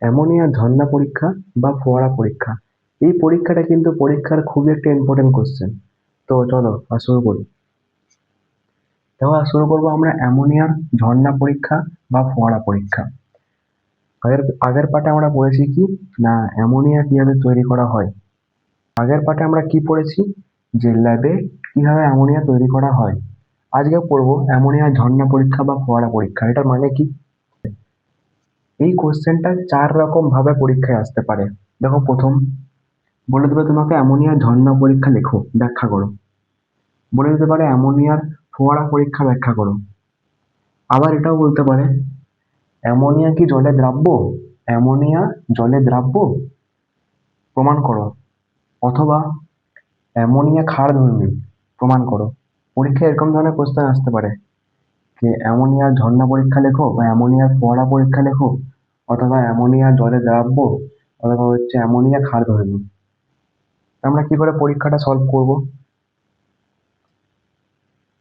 Ammonia ঝর্ণা পরীক্ষা বা ফোয়ারা পরীক্ষা। এই পরীক্ষাটা কিন্তু পরীক্ষার খুবই একটা ইম্পর্টেন্ট কোশ্চেন। তো চলো শুরু করি। দেখো শুরু করবো আমরা অ্যামোনিয়ার ঝর্ণা পরীক্ষা বা ফোয়ারা পরীক্ষা। আগের আগের পাঠে আমরা পড়েছি কি না অ্যামোনিয়া কিভাবে তৈরি করা হয়। আগের পাঠে আমরা কি পড়েছি যে ল্যাবে কিভাবে অ্যামোনিয়া তৈরি করা হয়। আজকে পড়বো অ্যামোনিয়া ঝর্ণা পরীক্ষা বা ফোয়ারা পরীক্ষা। এটার মানে কি? এই কোশ্চেনটা 4 রকম ভাবে পরীক্ষায় আসতে পারে। দেখো প্রথম বলে দেবে তোমাকে অ্যামোনিয়া ঝর্ণা পরীক্ষা লেখো, ব্যাখ্যা করো। বলে দিতে পারে অ্যামোনিয়ার ফোয়ারা পরীক্ষা ব্যাখ্যা করো। আবার এটাও বলতে পারে অ্যামোনিয়া কি জলে দ্রাব্য, অ্যামোনিয়া জলে দ্রাব্য প্রমাণ করো। অথবা অ্যামোনিয়া ক্ষারধর্মী প্রমাণ করো। পরীক্ষায় এরকম ধরনের কোশ্চেন আসতে পারে যে অ্যামোনিয়ার ঝর্ণা পরীক্ষা লেখো বা অ্যামোনিয়ার ফোয়ারা পরীক্ষা লেখো, অথবা অ্যামোনিয়া জলে দ্রাব্য, অথবা হচ্ছে অ্যামোনিয়া ক্ষারধর্মী। আমরা কি করে পরীক্ষাটা সলভ করব?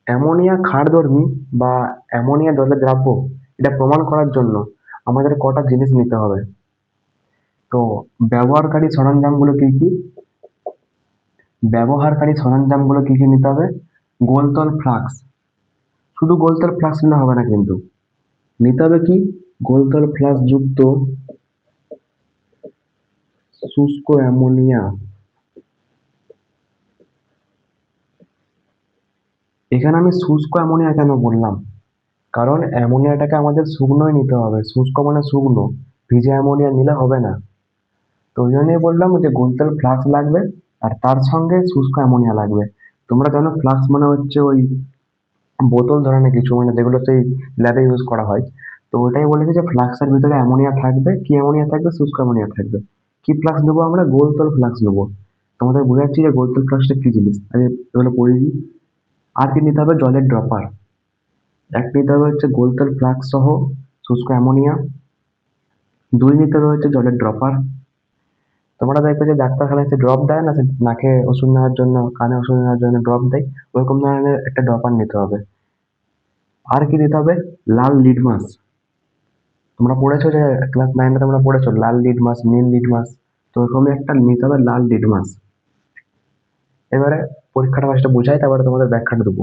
অ্যামোনিয়া ক্ষারধর্মী বা অ্যামোনিয়া জলে দ্রাব্য এটা প্রমাণ করার জন্য আমাদের কটা জিনিস নিতে হবে। তো ব্যবহারকারী সরঞ্জামগুলো কি কি? ব্যবহারকারী সরঞ্জামগুলো কি কি নিতে হবে? গোলতল ফ্লাক্স। শুধু গোলতল ফ্লাক্স নিলে হবে না কিন্তু, নিতে হবে কি গোলতল ফ্লাক্স যুক্ত শুষ্ক অ্যামোনিয়া। এখানে আমি শুষ্ক অ্যামোনিয়া কেন বললাম? কারণ অ্যামোনিয়াটাকে আমাদের শুকনোই নিতে হবে। শুষ্ক মানে শুকনো, ভিজে অ্যামোনিয়া নিলে হবে না। তো ওই জন্যই বললাম যে গোলতেল ফ্লাক্স লাগবে আর তার সঙ্গে শুষ্ক অ্যামোনিয়া লাগবে। তোমরা জানো ফ্লাক্স মানে হচ্ছে ওই বোতল ধরনের কিছু, মানে যেগুলো সেই ল্যাবে ইউজ করা হয়। তো ওটাই বলেছে যে ফ্লাক্সের ভিতরে অ্যামোনিয়া থাকবে। কি অ্যামোনিয়া থাকবে? শুষ্ক অ্যামোনিয়া থাকবে। কি ফ্লাক্স নেবো আমরা? গোলতল ফ্লাক্স নেবো। তোমাদের বোঝাচ্ছি যে গোলতল ফ্লাক্সটা কি জিনিস, আগে এগুলো পড়ে দিই। আর কি নিতে হবে? জলের ড্রপার। এক নিতে হবে হচ্ছে গোলতল ফ্লাক্স সহ শুষ্ক অ্যামোনিয়া। দুই নিতে হবে হচ্ছে জলের ড্রপার। তোমরা দেখবে যে ডাক্তারখানায় যে ড্রপ দেয় না, সে নাকে ওষুধ নেওয়ার জন্য, কানে ওষুধ নেওয়ার জন্য ড্রপ দেয়, ওরকম ধরনের একটা ড্রপার নিতে হবে। আর কি নিতে হবে? লাল লিটমাস। তোমরা পড়েছো যে ক্লাস 9 তোমরা পড়েছো লাল লিটমাস, নীল লিটমাস। তো ওরকমই একটা নিতে হবে লাল লিটমাস। এবারে পরীক্ষাটা ফার্স্টে বোঝাই, তারপরে তোমাদের ব্যাখ্যাটা দেবো।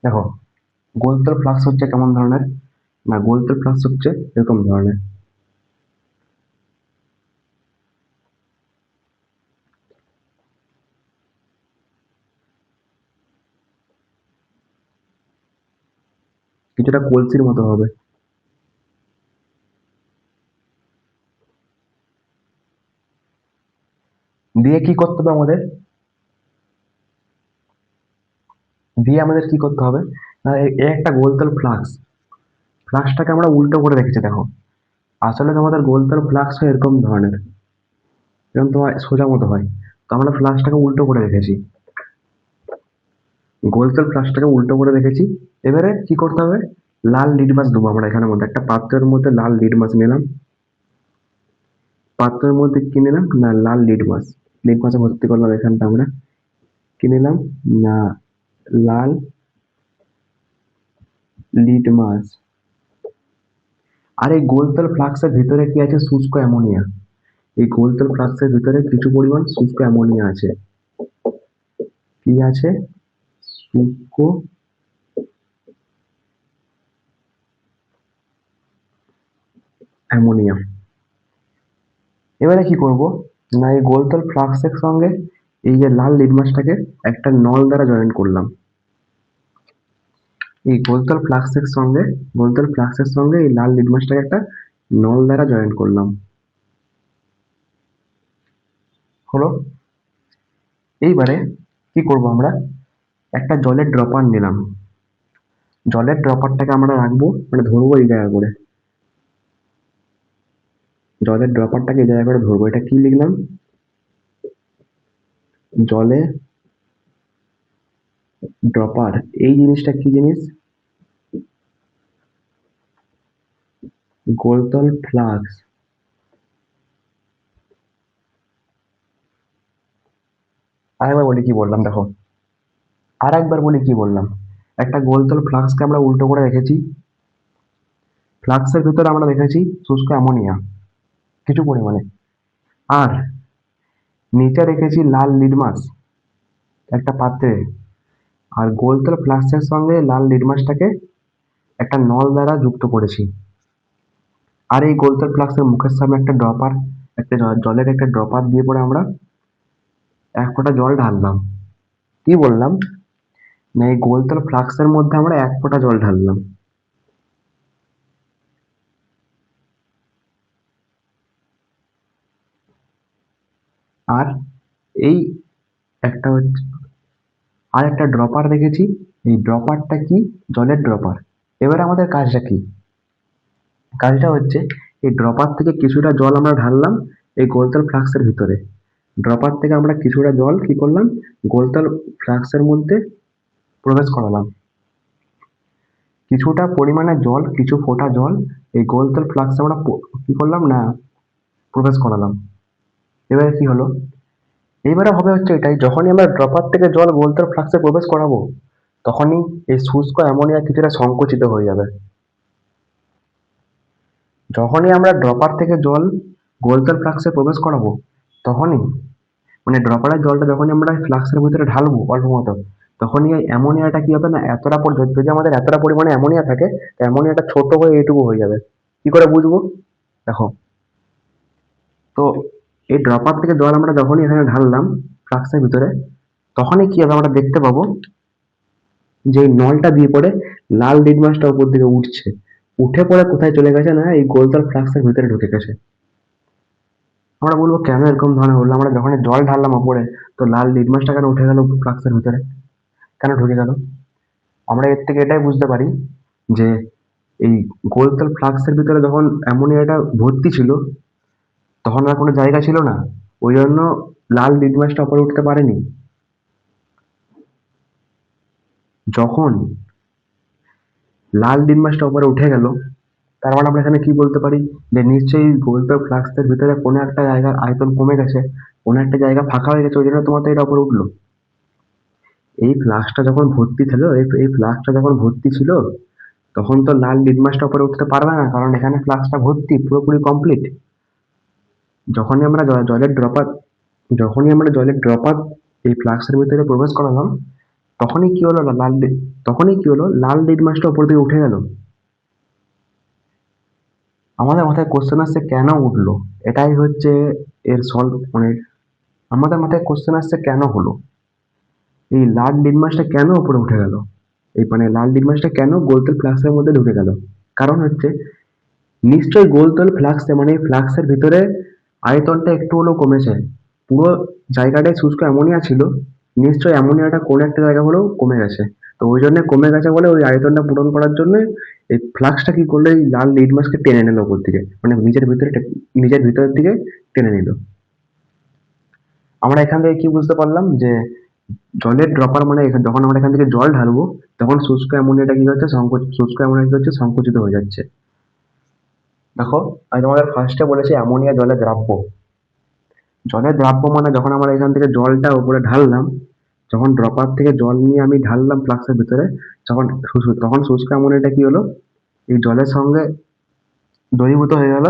দেখো গোলতল ফ্লাক্স হচ্ছে কেমন ধরনের? না গোলতল ফ্লাক্স হচ্ছে এরকম ধরনের। কিছুটা কলসির মতো হবে। দিয়ে কি করতে হবে আমাদের? দিয়ে আমাদের কি করতে হবে? না এ একটা গোলতল ফ্লাক্স। ফ্লাক্সটাকে আমরা উল্টো করে রেখেছি দেখো। আসলে তোমাদের গোলতল ফ্লাক্স হয় এরকম ধরনের, এরকম তোমার সোজা মতো হয়। তো আমরা ফ্লাক্সটাকে উল্টো করে রেখেছি। গোলতল ফ্লাক্সটাকে উল্টো করে রেখেছি। এবারে কি করতে হবে? লাল লিটমাস দেবো আমরা এখানের মধ্যে। একটা পাত্রের মধ্যে লাল লিটমাস নিলাম। পাত্রের মধ্যে কি নিলাম? না লাল লিটমাস। লিটমাসে ভর্তি করলাম এখানটা আমরা। কি নিলাম? না লাল লিটমাস। আর এই গোলতল ফ্লাক্সের ভিতরে কি আছে? শুষ্ক অ্যামোনিয়া। এই গোলতল ফ্লাক্সের ভিতরে কিছু পরিমাণ শুষ্ক অ্যামোনিয়া আছে। কি আছে? শুষ্ক অ্যামোনিয়া। এবারে কি করব? না এই গোলতল ফ্লাক্সের সঙ্গে এই যে লাল লিটমাসটাকে একটা নল দ্বারা জয়েন করলাম। এই গোলতল ফ্লাক্সের সঙ্গে এই লাল লিটমাসটাকে একটা নল দ্বারা জয়েন করলাম। হলো। এইবারে কি করব আমরা? একটা জলের ড্রপার নিলাম। জলের ড্রপারটাকে আমরা রাখবো, মানে ধরবো এই জায়গা করে। জলের ড্রপারটাকে এই জায়গা করে ধরবো। এটা কি লিখলাম? জলে ড্রপার। এই জিনিসটা কি জিনিস? গোলতল ফ্লাক্স। আরেকবার বলি কি বললাম দেখো। আর একবার বলি কি বললাম। একটা গোলতল ফ্লাক্সকে আমরা উল্টো করে রেখেছি। ফ্লাক্সের ভিতরে আমরা রেখেছি শুষ্ক অ্যামোনিয়া। কিছু পরিমাণে। আর নিচে রেখেছি লাল লিটমাস একটা পাত্রে। আর গোলতল ফ্লাস্কের সঙ্গে লাল লিটমাসটাকে একটা নল দ্বারা যুক্ত করেছি। আর এই গোলতল ফ্লাস্কের মুখের সামনে একটা ড্রপার, একটা জলের একটা ড্রপার দিয়ে পরে আমরা এক ফোঁটা জল ঢাললাম। কি বললাম, না এই গোলতল ফ্লাস্কের মধ্যে আমরা এক ফোঁটা জল ঢাললাম। আর এই একটা হচ্ছে, আর একটা ড্রপার রেখেছি। এই ড্রপারটা কি, জলের ড্রপার। এবার আমাদের কাজটা কি, কাজটা হচ্ছে এই ড্রপার থেকে কিছুটা জল আমরা ঢাললাম এই গোলতল ফ্লাস্কের ভিতরে। ড্রপার থেকে আমরা কিছুটা জল কি করলাম, গোলতল ফ্লাস্কের মধ্যে প্রবেশ করালাম। কিছুটা পরিমাণে জল, কিছু ফোঁটা জল এই গোলতল ফ্লাস্কে আমরা কি করলাম না, প্রবেশ করালাম। এবারে কি হলো, এইবারে হবে হচ্ছে এটাই, যখনই আমরা ড্রপার থেকে জল গোলতল ফ্লাস্কে প্রবেশ করাবো তখনই এই শুষ্ক অ্যামোনিয়া কিছুটা সংকুচিত হয়ে যাবে। যখনই আমরা ড্রপার থেকে জল গোলতল ফ্লাস্কে প্রবেশ করাবো তখনই, মানে ড্রপারের জলটা যখনই আমরা ফ্লাস্কের ভিতরে ঢালবো অল্প মতো, তখনই এই অ্যামোনিয়াটা কি হবে না, এতটা যদি আমাদের এতটা পরিমাণে অ্যামোনিয়া থাকে, তো অ্যামোনিয়াটা ছোট হয়ে এইটুকু হয়ে যাবে। কি করে বুঝবো, দেখো, তো এই ড্রপার থেকে জল আমরা যখনই এখানে ঢাললাম ফ্লাস্কের ভিতরে, তখনই কি হবে, আমরা দেখতে পাবো যে এই নলটা দিয়ে পরে লাল লিটমাসটা উপর দিকে উঠছে। উঠে পরে কোথায় চলে গেছে না, এই গোলতল ফ্লাস্কের ভিতরে ঢুকে গেছে। আমরা বলবো কেন এরকম ধরনের হলো, আমরা যখন জল ঢাললাম ওপরে, তো লাল লিটমাসটা কেন উঠে গেল ফ্লাস্কের ভিতরে, কেন ঢুকে গেল? আমরা এর থেকে এটাই বুঝতে পারি যে এই গোলতল ফ্লাস্কের ভিতরে যখন অ্যামোনিয়াটা ভর্তি ছিল তখন আর কোনো জায়গা ছিল না, ওই জন্য লাল লিটমাসটা উপরে উঠতে পারেনি। যখন লাল লিটমাসটা উপরে উঠে গেল, তার মানে আমরা এখানে কি বলতে পারি, যে নিশ্চয়ই গোলতল ফ্লাস্কের ভিতরে কোনো একটা জায়গার আয়তন কমে গেছে, কোনো একটা জায়গা ফাঁকা হয়ে গেছে, ওই জন্য তোমার তো এটা উপরে উঠলো। এই ফ্লাস্কটা যখন ভর্তি ছিল, এই ফ্লাস্কটা যখন ভর্তি ছিল তখন তো লাল লিটমাসটা উপরে উঠতে পারবে না, কারণ এখানে ফ্লাস্কটা ভর্তি পুরোপুরি কমপ্লিট। যখনই আমরা জলের ড্রপার, যখনই আমরা জলের ড্রপার এই ফ্লাস্কের ভিতরে প্রবেশ করালাম, তখনই কি হলো, তখনই কি হলো, লাল লিটমাসটা উপর দিকে উঠে গেল। আমাদের মাথায় কোশ্চেন আসছে কেন উঠলো, এটাই হচ্ছে এর সলভ, মানে আমাদের মাথায় কোশ্চেন আসছে কেন হলো, এই লাল লিটমাসটা কেন উপরে উঠে গেল, এই মানে লাল লিটমাসটা কেন গোলতল ফ্লাস্কের মধ্যে ঢুকে গেল। কারণ হচ্ছে নিশ্চয়ই গোলতল ফ্লাস্কে, মানে এই ফ্লাস্কের ভিতরে আয়তনটা একটু হলেও কমেছে। পুরো জায়গাটায় শুষ্ক অ্যামোনিয়া ছিল, নিশ্চয়ই অ্যামোনিয়াটা কোনো একটা জায়গা হলেও কমে গেছে। তো ওই জন্য কমে গেছে বলে ওই আয়তনটা পূরণ করার জন্য এই ফ্লাক্সটা কি করলো, এই লাল লিটমাসকে টেনে নিল ওপর দিকে, মানে নিজের ভিতরের দিকে টেনে নিল। আমরা এখান থেকে কি বুঝতে পারলাম যে জলের ড্রপার, মানে যখন আমরা এখান থেকে জল ঢালবো তখন শুষ্ক অ্যামোনিয়াটা কি হচ্ছে, শুষ্ক অ্যামোনিয়া কি হচ্ছে, সংকুচিত হয়ে যাচ্ছে। দেখো, আমি তোমাদের ফার্স্টে বলেছি অ্যামোনিয়া জলে দ্রাব্য। জলে দ্রাব্য মানে যখন আমরা এখান থেকে জলটা উপরে ঢাললাম, যখন ড্রপার থেকে জল নিয়ে আমি ঢাললাম ফ্লাক্সের ভিতরে, যখন তখন শুষ্ক অ্যামোনিয়াটা কি হলো, এই জলের সঙ্গে দ্রবীভূত হয়ে গেল।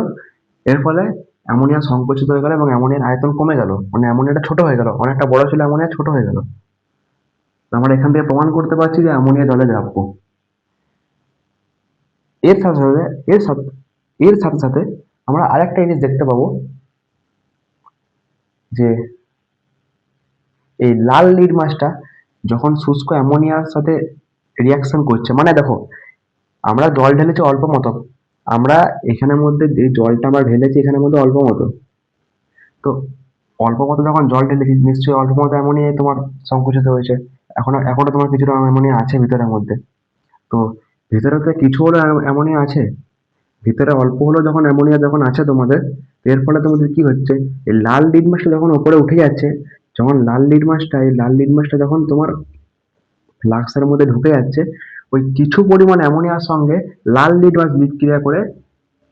এর ফলে অ্যামোনিয়া সংকুচিত হয়ে গেল এবং অ্যামোনিয়ার আয়তন কমে গেল, মানে অ্যামোনিয়াটা ছোট হয়ে গেল, অনেকটা বড় ছিল অ্যামোনিয়া ছোট হয়ে গেল। আমরা এখান থেকে প্রমাণ করতে পারছি যে অ্যামোনিয়া জলে দ্রাব্য। এর সাথে সাথে এর সাথে এর সাথে সাথে আমরা আরেকটা জিনিস দেখতে পাবো, যে এই লাল লিটমাসটা যখন শুষ্ক অ্যামোনিয়ার সাথে রিয়াকশন করছে, মানে দেখো আমরা জল ঢেলেছি অল্প মতো, আমরা এখানের মধ্যে যে জলটা আমরা ঢেলেছি এখানের মধ্যে অল্প মতো, তো অল্প মতো যখন জল ঢেলেছি নিশ্চয়ই অল্প মতো অ্যামোনিয়ায় তোমার সংকুচিত হয়েছে। এখনো তোমার কিছুটা অ্যামোনিয়া আছে ভিতরের মধ্যে। তো ভিতরে তো কিছু হলো অ্যামোনিয়া আছে, ভিতরে অল্প হলেও যখন অ্যামোনিয়া যখন আছে তোমাদের, এর ফলে তোমাদের কি হচ্ছে, এই লাল লিটমাসটা যখন উপরে উঠে যাচ্ছে, যখন এই লাল লিটমাসটা যখন তোমার ফ্লাক্সের মধ্যে ঢুকে যাচ্ছে, ওই কিছু পরিমাণ অ্যামোনিয়ার সঙ্গে লাল লিটমাস বিক্রিয়া করে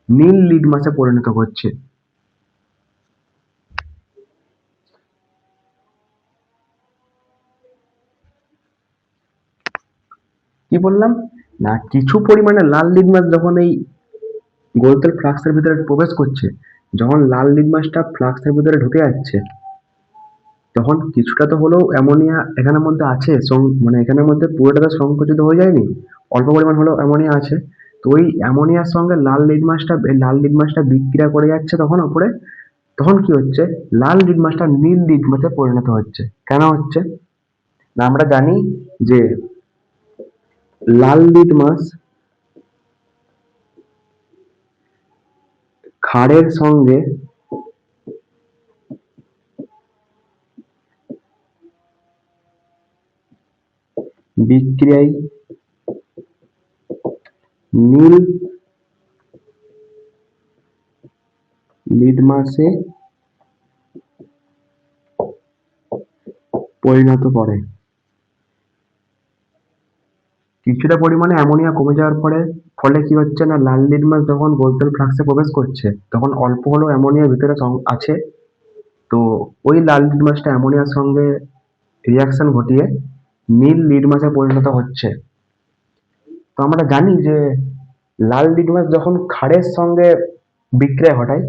নীল লিটমাসে পরিণত করছে। কি বললাম, না কিছু পরিমাণে লাল লিটমাস যখন এই গোলতল ফ্লাক্সের ভিতরে প্রবেশ করছে, যখন লাল লিটমাসটা ফ্লাক্সের ভিতরে ঢুকে যাচ্ছে, তখন কিছুটা তো হলেও অ্যামোনিয়া এখানের মধ্যে আছে, মানে এখানের মধ্যে পুরোটা তো সংকুচিত হয়ে যায়নি, অল্প পরিমাণ হলেও অ্যামোনিয়া আছে। তো ওই অ্যামোনিয়ার সঙ্গে লাল লিটমাসটা বিক্রিয়া করে যাচ্ছে তখন ওপরে। তখন কি হচ্ছে, লাল লিটমাসটা নীল লিটমাসে পরিণত হচ্ছে। কেন হচ্ছে না, আমরা জানি যে লাল লিটমাস ক্ষারের সঙ্গে বিক্রিয়ায় নীল লিটমাসে পরিণত করে। কিছুটা পরিমাণে অ্যামোনিয়া কমে যাওয়ার ফলে কি হচ্ছে না, লাল লিটমাস যখন গোলতেল ফ্লাক্সে প্রবেশ করছে তখন অল্প হলেও অ্যামোনিয়া ভিতরে আছে। তো ওই লাল লিটমাসটা অ্যামোনিয়ার সঙ্গে রিয়াকশন ঘটিয়ে নীল লিটমাসে পরিণত হচ্ছে। তো আমরা জানি যে লাল লিটমাস যখন ক্ষারের সঙ্গে বিক্রিয়া ঘটায়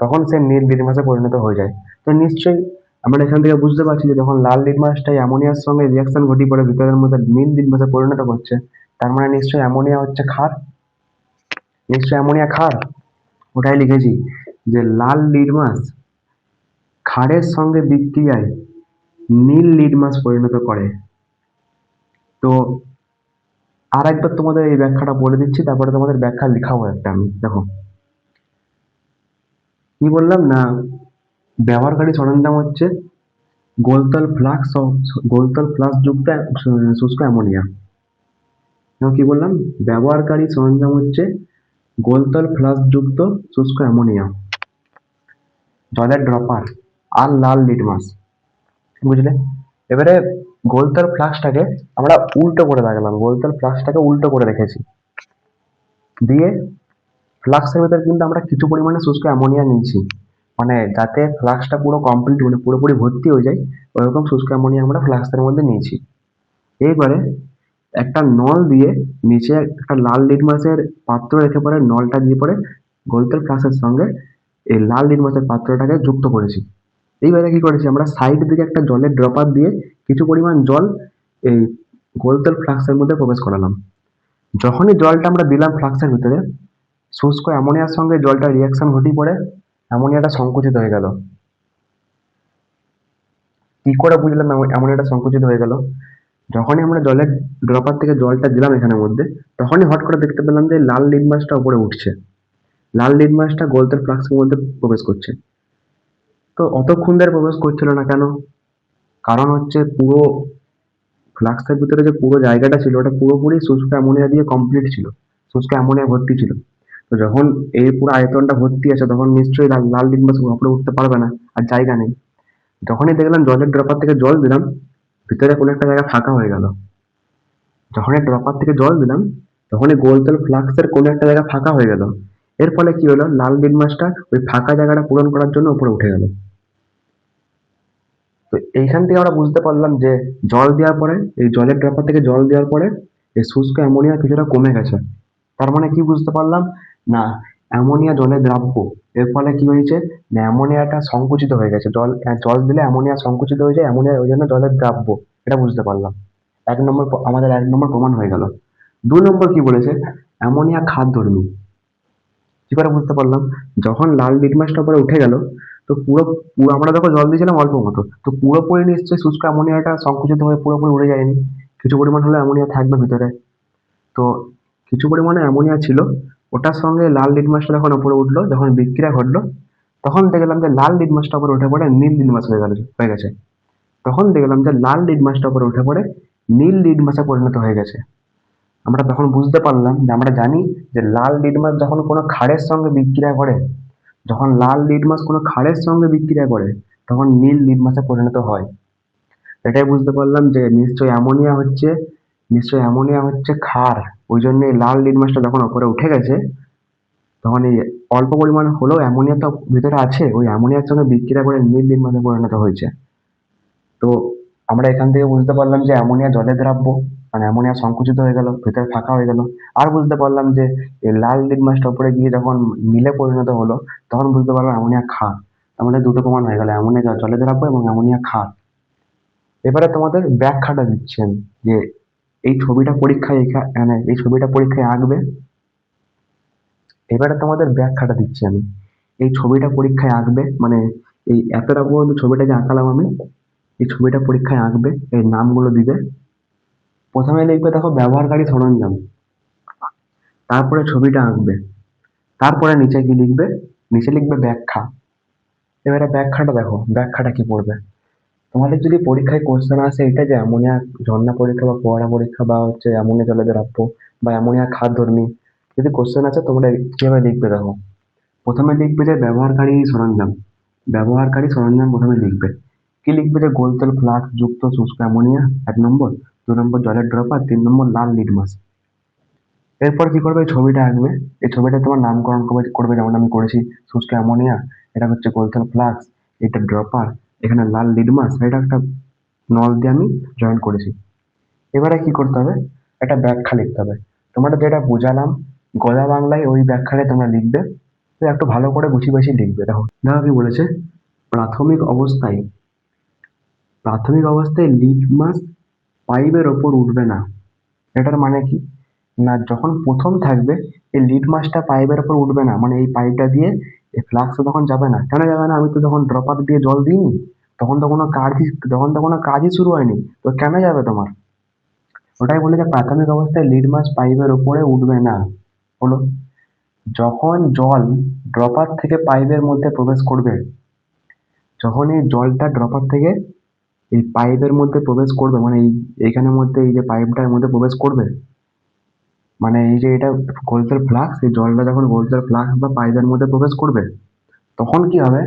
তখন সে নীল লিটমাসে পরিণত হয়ে যায়। তো নিশ্চয়ই আমরা এখান থেকে বুঝতে পারছি যে যখন লাল লিটমাসটাই অ্যামোনিয়ার সঙ্গে রিয়াকশন ঘটিয়ে পরে ভিতরের মধ্যে নীল লিটমাসে পরিণত করছে, তার মানে নিশ্চয়ই অ্যামোনিয়া হচ্ছে ক্ষার। নিশ্চয়ই অ্যামোনিয়া ক্ষার। ওটাই লিখেছি যে লাল লিটমাস ক্ষারের সঙ্গে বিক্রিয়ায় নীল লিটমাস পরিণত করে। তো আর একবার তোমাদের এই ব্যাখ্যাটা বলে দিচ্ছি, তারপরে তোমাদের ব্যাখ্যা লিখাবো একটা আমি। দেখো কি বললাম না, ব্যবহারকারী সরঞ্জাম হচ্ছে গোলতল ফ্লাক্স যুক্ত শুষ্ক অ্যামোনিয়া। এবং কি বললাম, ব্যবহারকারী সরঞ্জাম হচ্ছে গোলতল ফ্লাস্ক যুক্ত শুষ্ক অ্যামোনিয়া, জলের ড্রপার আর লাল লিটমাস। বুঝলে? এবারে গোলতল ফ্লাস্কটাকে আমরা উল্টো করে রাখলাম, গোলতল ফ্লাস্কটাকে উল্টো করে রেখেছি, দিয়ে ফ্লাক্সের ভেতর কিন্তু আমরা কিছু পরিমাণে শুষ্ক অ্যামোনিয়া নিয়েছি, মানে যাতে ফ্লাক্সটা পুরো কমপ্লিট মানে পুরোপুরি ভর্তি হয়ে যায় ওরকম শুষ্ক অ্যামোনিয়া আমরা ফ্লাক্সের মধ্যে নিয়েছি। এইবারে একটা নল দিয়ে নিচে একটা লাল লিটমাসের পাত্র রেখে পরে নলটা দিয়ে পরে গোলতেল ফ্লাক্সের সঙ্গে এই লাল লিটমাসের পাত্রটাকে যুক্ত করেছি। এইবারে কি করেছি, আমরা সাইড দিকে একটা জলের ড্রপার দিয়ে কিছু পরিমাণ জল এই গোলতেল ফ্লাক্সের মধ্যে প্রবেশ করালাম। যখনই জলটা আমরা দিলাম ফ্লাক্সের ভিতরে, শুষ্ক অ্যামোনিয়ার সঙ্গে জলটা রিয়াকশন ঘটিয়ে পড়ে অ্যামোনিয়াটা সংকুচিত হয়ে গেল। কি করে বুঝলাম অ্যামোনিয়াটা সংকুচিত হয়ে গেল? যখনই আমরা জলের ড্রপার থেকে জলটা দিলাম এখানের মধ্যে, তখনই হট করে দেখতে পেলাম যে লাল লিটমাসটা উপরে উঠছে, লাল লিটমাসটা গোলতেল ফ্লাক্সের মধ্যে প্রবেশ করছে। তো অতক্ষণ ধরে প্রবেশ করছিল না কেন? কারণ হচ্ছে পুরো ফ্লাক্সের ভিতরে যে পুরো জায়গাটা ছিল ওটা পুরোপুরি শুষ্ক অ্যামোনিয়া দিয়ে কমপ্লিট ছিল, শুষ্ক অ্যামোনিয়া ভর্তি ছিল। তো যখন এই পুরো আয়তনটা ভর্তি আছে তখন নিশ্চয়ই লাল লিটমাস উপরে উঠতে পারবে না, আর জায়গা নেই। যখনই দেখলাম জলের ড্রপার থেকে জল দিলাম, ভিতরে কোনো একটা জায়গা ফাঁকা হয়ে গেল। যখনই ড্রপার থেকে জল দিলাম তখনই গোলতল ফ্লাক্সের কোনো একটা জায়গা ফাঁকা হয়ে গেল। এর ফলে কি হলো, লাল লিটমাসটা ওই ফাঁকা জায়গাটা পূরণ করার জন্য উপরে উঠে গেল। তো এইখান থেকে আমরা বুঝতে পারলাম যে জল দেওয়ার পরে, এই জলের ড্রপার থেকে জল দেওয়ার পরে এই শুষ্ক অ্যামোনিয়া কিছুটা কমে গেছে। তার মানে কি বুঝতে পারলাম না, অ্যামোনিয়া জলে দ্রাব্য। এর ফলে কি হয়েছে না, অ্যামোনিয়াটা সংকুচিত হয়ে গেছে। জল দিলে অ্যামোনিয়া সংকুচিত হয়ে যায়, অ্যামোনিয়া ওই জন্য জলের দ্রাব্য। এটা বুঝতে পারলাম। আমাদের 1 নম্বর প্রমাণ হয়ে গেল। 2 নম্বর কি বলেছে, অ্যামোনিয়া খাদ্যধর্মী। কি করে বুঝতে পারলাম, যখন লাল লিটমাসটা উপরে উঠে গেল, তো পুরো পুরো আমরা যখন জল দিয়েছিলাম অল্প মতো, তো পুরোপুরি নিশ্চয়ই শুষ্ক অ্যামোনিয়াটা সংকুচিত হয়ে পুরোপুরি উড়ে যায়নি, কিছু পরিমাণ হলে অ্যামোনিয়া থাকবে ভিতরে। তো কিছু পরিমাণে অ্যামোনিয়া ছিল, ওটার সঙ্গে লাল লিটমাসটা যখন উপরে উঠলো, যখন বিক্রিয়া ঘটলো, তখন দেখলাম যে লাল লিটমাসটা উপরে উঠে পড়ে নীল লিটমাস হয়ে গেছে। তখন দেখলাম যে লাল লিটমাসটা উপরে উঠে পড়ে নীল লিটমাসে পরিণত হয়ে গেছে। আমরা তখন বুঝতে পারলাম যে আমরা জানি যে লাল লিটমাস যখন কোনো ক্ষারের সঙ্গে বিক্রিয়া করে, যখন লাল লিটমাস কোনো ক্ষারের সঙ্গে বিক্রিয়া করে তখন নীল লিটমাসে পরিণত হয়। এটাই বুঝতে পারলাম যে নিশ্চয়ই অ্যামোনিয়া হচ্ছে ক্ষার। ওই জন্য এই লাল লিটমাসটা যখন ওপরে উঠে গেছে, তখন এই অল্প পরিমাণ হলেও অ্যামোনিয়া তো ভিতরে আছে, ওই অ্যামোনিয়ার সঙ্গে বিক্রিয়া করে নীল লিটমাসে পরিণত হয়েছে। তো আমরা এখান থেকে বুঝতে পারলাম যে অ্যামোনিয়া জলে দ্রাব্য। মানে অ্যামোনিয়া সংকুচিত হয়ে গেল, ভেতরে ফাঁকা হয়ে গেল। আর বুঝতে পারলাম যে এই লাল লিটমাসটা উপরে গিয়ে যখন নীলে পরিণত হলো, তখন বুঝতে পারলাম অ্যামোনিয়া ক্ষার। তার মানে দুটো প্রমাণ হয়ে গেল, অ্যামোনিয়া জলে দ্রাব্য এবং অ্যামোনিয়া ক্ষার। এবারে তোমাদের ব্যাখ্যাটা দিচ্ছি আমি, যে এই ছবিটা পরীক্ষায় মানে এই ছবিটা পরীক্ষায় আঁকবে। এবারে তোমাদের ব্যাখ্যাটা দিচ্ছি আমি। এই ছবিটা পরীক্ষায় আঁকবে, মানে এই এতটা পর্যন্ত ছবিটা যে আঁকালাম আমি, এই ছবিটা পরীক্ষায় আঁকবে, এই নামগুলো দিবে। প্রথমে লিখবে দেখো ব্যবহারকারী সরঞ্জাম, তারপরে ছবিটা আঁকবে, তারপরে নিচে কি লিখবে, নিচে লিখবে ব্যাখ্যা। এবারে ব্যাখ্যাটা দেখো, ব্যাখ্যাটা কি পড়বে। তোমাদের যদি পরীক্ষায় কোশ্চেন আসে এটা যে অ্যামোনিয়া ঝর্ণা পরীক্ষা বা ফোয়ারা পরীক্ষা বা হচ্ছে অ্যামোনিয়া জলে দ্রাব্য বা অ্যামোনিয়া ক্ষারধর্মী, যদি কোশ্চেন আছে তোমরা কিভাবে লিখবে দেখো। প্রথমে লিখবে যে ব্যবহারকারী সরঞ্জাম, ব্যবহারকারী সরঞ্জাম প্রথমে লিখবে। কি লিখবে, যে গোলতল ফ্লাক্স যুক্ত শুষ্ক অ্যামোনিয়া 1 নম্বর, 2 নম্বর জলের ড্রপার, 3 নম্বর লাল লিটমাস। এরপর কি করবে, এই ছবিটা আঁকবে। এই ছবিটা তোমার নামকরণ করবে যেমন আমি করেছি, শুষ্ক অ্যামোনিয়া, এটা হচ্ছে গোলতল ফ্লাক্স, এটা ড্রপার, এখানে লাল লিটমাস, এটা একটা নল দিয়ে আমি জয়েন করেছি। এবারে কি করতে হবে, একটা ব্যাখ্যা লিখতে হবে। তোমাদের যেটা বোঝালাম গোদা বাংলায়, ওই ব্যাখ্যাটা তোমরা লিখবে। তো একটু ভালো করে গুছিয়ে বাছিয়ে লিখবে। দেখো দেখো কি বলেছে, প্রাথমিক অবস্থায় প্রাথমিক অবস্থায় লিটমাস পাইপের ওপর উঠবে না। এটার মানে কি, না যখন প্রথম থাকবে এই লিটমাসটা পাইপের ওপর উঠবে না, মানে এই পাইপটা দিয়ে এই ফ্লাক্সে তখন যাবে না। কেন যাবে না, আমি তো যখন ড্রপার দিয়ে জল দিইনি, তখন তো কোনো কাজই শুরু হয়নি, তো কেন যাবে তোমার। ওটাই বলে যে প্রাথমিক অবস্থায় লিটমাস পাইপের উপরে উঠবে না। হলো, যখন জল ড্রপার থেকে পাইপের মধ্যে প্রবেশ করবে, যখন এই জলটা ড্রপার থেকে এই পাইপের মধ্যে প্রবেশ করবে, মানে এইখানের মধ্যে, এই যে পাইপটার মধ্যে প্রবেশ করবে, মানে এই যে এটা গোলচের ফ্লাক্স, এই জলটা যখন গোলচের ফ্লাক্স বা পাইপের মধ্যে প্রবেশ করবে, তখন কি হবে,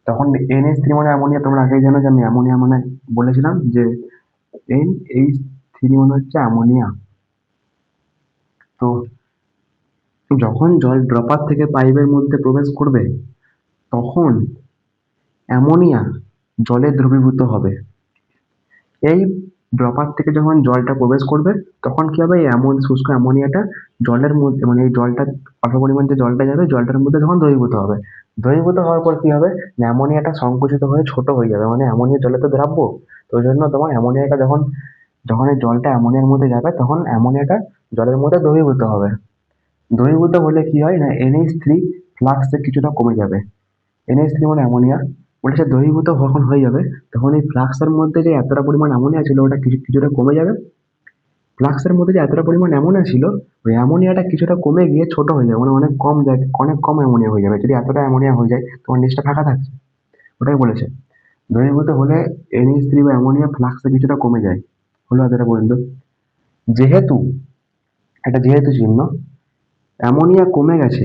তখন NH3 মানে অ্যামোনিয়া। তোমরা আগেই জানো যে আমি অ্যামোনিয়া মানে বলেছিলাম যে NH3 মানে হচ্ছে অ্যামোনিয়া। তো যখন জল ড্রপার থেকে পাইপের মধ্যে প্রবেশ করবে, তখন অ্যামোনিয়া জলে দ্রবীভূত হবে। এই ড্রপার থেকে যখন জলটা প্রবেশ করবে, তখন কি হবে, এই শুষ্ক অ্যামোনিয়াটা জলের মধ্যে, মানে এই জলটা অল্প পরিমাণ যে জলটা যাবে, জলটার মধ্যে যখন দ্রবীভূত হবে, দ্রবীভূত হওয়ার পর কি হবে, না অ্যামোনিয়াটা সংকুচিত হয়ে ছোট হয়ে যাবে। মানে অ্যামোনিয়া জলে তো দ্রাব্য, তো ওই জন্য তোমার অ্যামোনিয়াটা যখন যখন এই জলটা অ্যামোনিয়ার মধ্যে যাবে, তখন অ্যামোনিয়াটা জলের মধ্যে দ্রবীভূত হবে। দ্রবীভূত হলে কি হয়, না NH3 ফ্লাক্সে কিছুটা কমে যাবে। NH3 মানে অ্যামোনিয়া, ওটা দ্রবীভূত যখন হয়ে যাবে, তখন এই ফ্লাক্সের মধ্যে যে এতটা পরিমাণ অ্যামোনিয়া ছিল, ওটা কিছুটা কমে যাবে। ফ্লাক্সের মধ্যে যে এতটা পরিমাণ অ্যামোনিয়া ছিল, ওই অ্যামোনিয়াটা কিছুটা কমে গিয়ে ছোট হয়ে যাবে, মানে অনেক কম অ্যামোনিয়া হয়ে যাবে। যদি এতটা অ্যামোনিয়া হয়ে যায়, তোমার নিচটা ফাঁকা থাকছে। ওটাই বলেছে, দ্রবীভূত হলে NH3 বা অ্যামোনিয়া ফ্লাক্সে কিছুটা কমে যায়। হলো এতটা পর্যন্ত। যেহেতু এটা যেহেতু চিহ্ন, অ্যামোনিয়া কমে গেছে,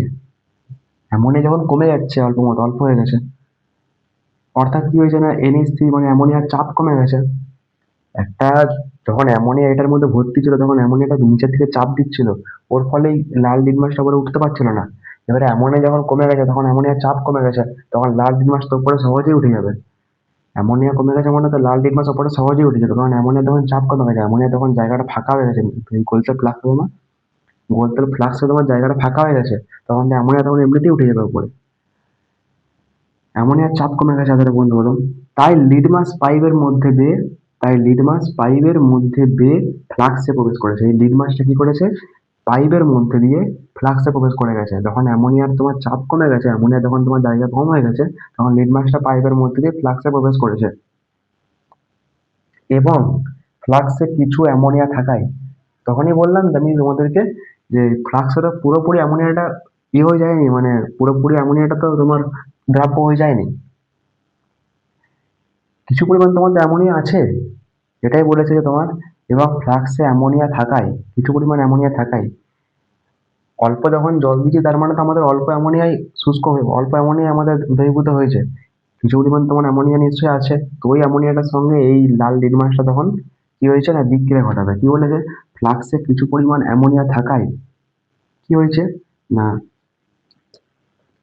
অ্যামোনিয়া যখন কমে যাচ্ছে, অল্প হয়ে গেছে, অর্থাৎ কি হয়েছে, না NH3 মানে অ্যামোনিয়ার চাপ কমে গেছে। একটা যখন অ্যামোনিয়া এটার মধ্যে ভর্তি ছিল, তখন অ্যামোনিয়াটা নিচের দিকে চাপ দিচ্ছিল, ওর ফলেই লাল লিটমাসটা উপরে উঠতে পারছিল না। এবারে অ্যামোনিয়া যখন কমে গেছে, তখন অ্যামোনিয়ার চাপ কমে গেছে, তখন লাল লিটমাসটা উপরে সহজেই উঠে যাবে। অ্যামোনিয়া কমে গেছে মানে তো লাল লিটমাস উপরে সহজেই উঠে যাবে, কারণ অ্যামোনিয়া তখন চাপ কমে গেছে, অ্যামোনিয়া তখন জায়গাটা ফাঁকা হয়ে গেছে। এই গোলতেল ফ্লাক্সে তোমার জায়গাটা ফাঁকা হয়ে গেছে, তখন অ্যামোনিয়া তখন এমনিতেই উঠে যাবে উপরে। অ্যামোনিয়ার চাপ কমে গেছে এতটা বন্ধু বলুন। তাই লিটমাস পাইপের মধ্যে দিয়ে তাই লিটমাস পাইপের মধ্যে দিয়ে ফ্লাক্সে প্রবেশ করেছে। এই লিটমাসটা কি করেছে, পাইপের মধ্যে দিয়ে ফ্লাক্সে প্রবেশ করে গেছে। যখন অ্যামোনিয়ার তোমার চাপ কমে গেছে, অ্যামোনিয়া যখন তোমার জায়গা কম হয়ে গেছে, তখন লিটমাসটা পাইপের মধ্যে দিয়ে ফ্লাক্সে প্রবেশ করেছে। এবং ফ্লাক্সে কিছু অ্যামোনিয়া থাকায়, তখনই বললাম যে আমি তোমাদেরকে, যে ফ্লাক্সের পুরোপুরি অ্যামোনিয়াটা হয়ে যায়নি, মানে পুরোপুরি অ্যামোনিয়াটা তো তোমার দ্রাব্য হয়ে যায়নি, কিছু পরিমাণ তোমার অ্যামোনিয়া আছে। এটাই বলেছে যে তোমার, এবং ফ্লাক্সে অ্যামোনিয়া থাকায়, কিছু পরিমাণ অ্যামোনিয়া থাকায়, অল্প যখন জল দিচ্ছি, তার মানে তো আমাদের অল্প অ্যামোনিয়াই শুষ্ক হয়ে, অল্প অ্যামোনিয়া আমাদের দ্রবীভূত হয়েছে। কিছু পরিমাণ তোমার অ্যামোনিয়া নিশ্চয়ই আছে, তো ওই অ্যামোনিয়াটার সঙ্গে এই লাল লিটমাসটা তখন কি হয়েছে, না বিক্রিয়া ঘটাবে। কি বলেছে, ফ্লাক্সে কিছু পরিমাণ অ্যামোনিয়া থাকায় কি হয়েছে, না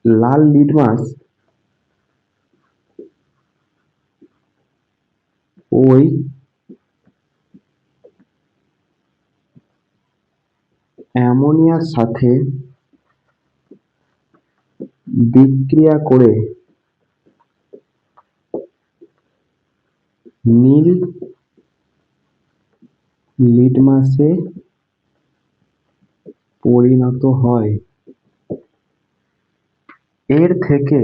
লাল লিটমাস ওই অ্যামোনিয়ার সাথে বিক্রিয়া করে নীল লিটমাসে পরিণত হয়। এর থেকে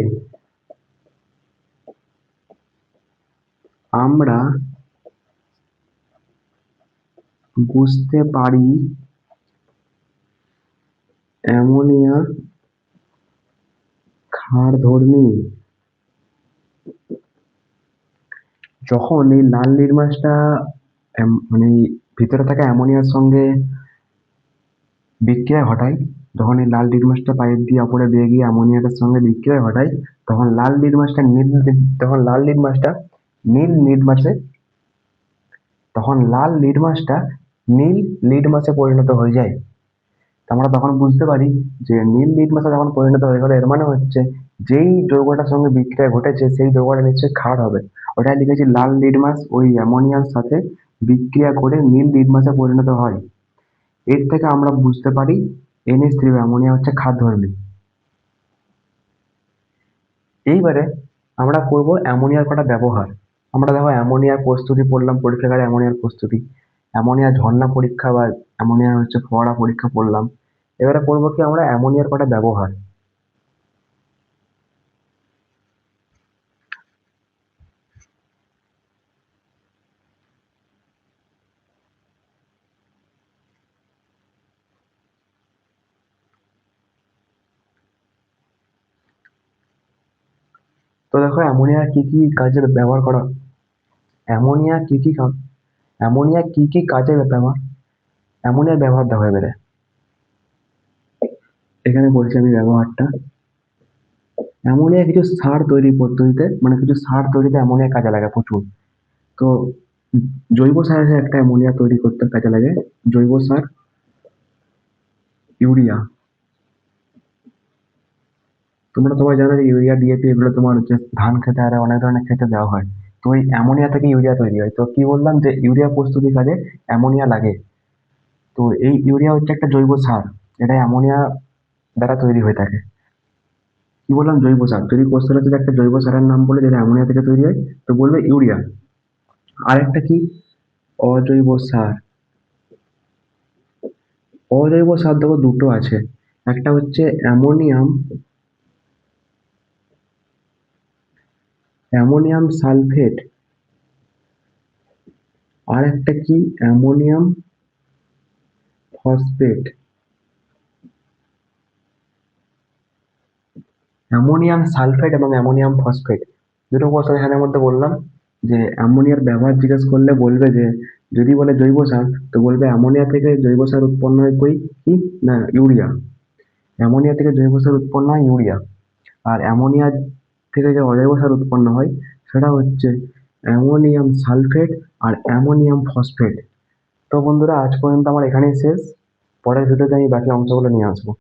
আমরা বুঝতে পারি অ্যামোনিয়া ক্ষারধর্মী। যখন এই লাল লিটমাসটা মানে ভিতরে থাকা অ্যামোনিয়ার সঙ্গে বিক্রিয়া ঘটায়, যখন এই লাল লিটমাসটা পাইপ দিয়ে উপরে দিয়ে গিয়ে অ্যামোনিয়াটার সঙ্গে বিক্রিয়া ঘটায়, তখন লাল লিটমাসটা নীল লিটমাসে তখন লাল লিটমাসটা নীল লিটমাসে পরিণত হয়ে যায়। তো আমরা তখন বুঝতে পারি যে নীল লিটমাসে যখন পরিণত হয়ে গেল, এর মানে হচ্ছে যেই যৌগটার সঙ্গে বিক্রিয়া ঘটেছে সেই যৌগটা নিশ্চয়ই ক্ষার হবে। ওটাই লিখেছি লাল লিটমাস ওই অ্যামোনিয়ার সাথে বিক্রিয়া করে নীল লিটমাসে পরিণত হয়। এর থেকে আমরা বুঝতে পারি NH3 অ্যামোনিয়া হচ্ছে ক্ষারধর্মী। এইবারে আমরা করব অ্যামোনিয়ার কটা ব্যবহার। আমরা দেখো অ্যামোনিয়ার প্রস্তুতি পড়লাম, পরীক্ষাগারে অ্যামোনিয়ার প্রস্তুতি, অ্যামোনিয়া ঝর্ণা পরীক্ষা বা অ্যামোনিয়া হচ্ছে ফোয়ারা পরীক্ষা পড়লাম। এবারে করবো কি আমরা অ্যামোনিয়ার কটা ব্যবহার। তো দেখো অ্যামোনিয়া কি কি কাজে ব্যবহার করা, অ্যামোনিয়া কি কি অ্যামোনিয়া কি কি কাজে ব্যবহার, অ্যামোনিয়ার ব্যবহার দেখো এবারে এখানে বলছি আমি ব্যবহারটা। অ্যামোনিয়া কিছু সার তৈরি পদ্ধতিতে, মানে কিছু সার তৈরিতে অ্যামোনিয়া কাজে লাগে প্রচুর। তো জৈব সারে একটা অ্যামোনিয়া তৈরি করতে কাজে লাগে, জৈব সার ইউরিয়া। তোমরা সবাই জানো যে ইউরিয়া ডিএপি এগুলো তোমার হচ্ছে ধান খেতে আর অনেক ধরনের খেতে দেওয়া হয়। তো ওই অ্যামোনিয়া থেকে ইউরিয়া তৈরি হয়। তো কি বললাম যে ইউরিয়া প্রস্তুতি কাজে অ্যামোনিয়া লাগে। তো এই ইউরিয়া হচ্ছে একটা জৈব সার, এটা অ্যামোনিয়া দ্বারা তৈরি হয়ে থাকে। কি বললাম জৈব সার, যদি কোশ্চেন আছে যে একটা জৈব সারের নাম বলে যেটা অ্যামোনিয়া থেকে তৈরি হয়, তো বলবে ইউরিয়া। আরেকটা কি, অজৈব সার। অজৈব সার দেখো দুটো আছে, একটা হচ্ছে অ্যামোনিয়াম অ্যামোনিয়াম সালফেট, আর একটা কি অ্যামোনিয়াম ফসফেট। অ্যামোনিয়াম সালফেট এবং অ্যামোনিয়াম ফসফেট দুটো কোশ্চেন এখানের মধ্যে বললাম। যে অ্যামোনিয়ার ব্যবহার জিজ্ঞেস করলে বলবে যে, যদি বলে জৈব সার তো বলবে অ্যামোনিয়া থেকে জৈব সার উৎপন্ন হয় কই কি না ইউরিয়া। অ্যামোনিয়া থেকে জৈব সার উৎপন্ন হয় ইউরিয়া। আর অ্যামোনিয়া থেকে যে অজৈব সার উৎপন্ন হয় সেটা হচ্ছে অ্যামোনিয়াম সালফেট আর অ্যামোনিয়াম ফসফেট। তো বন্ধুরা আজ পর্যন্ত আমার এখানেই শেষ, পরের ভিডিওতে আমি বাকি অংশগুলো নিয়ে আসবো।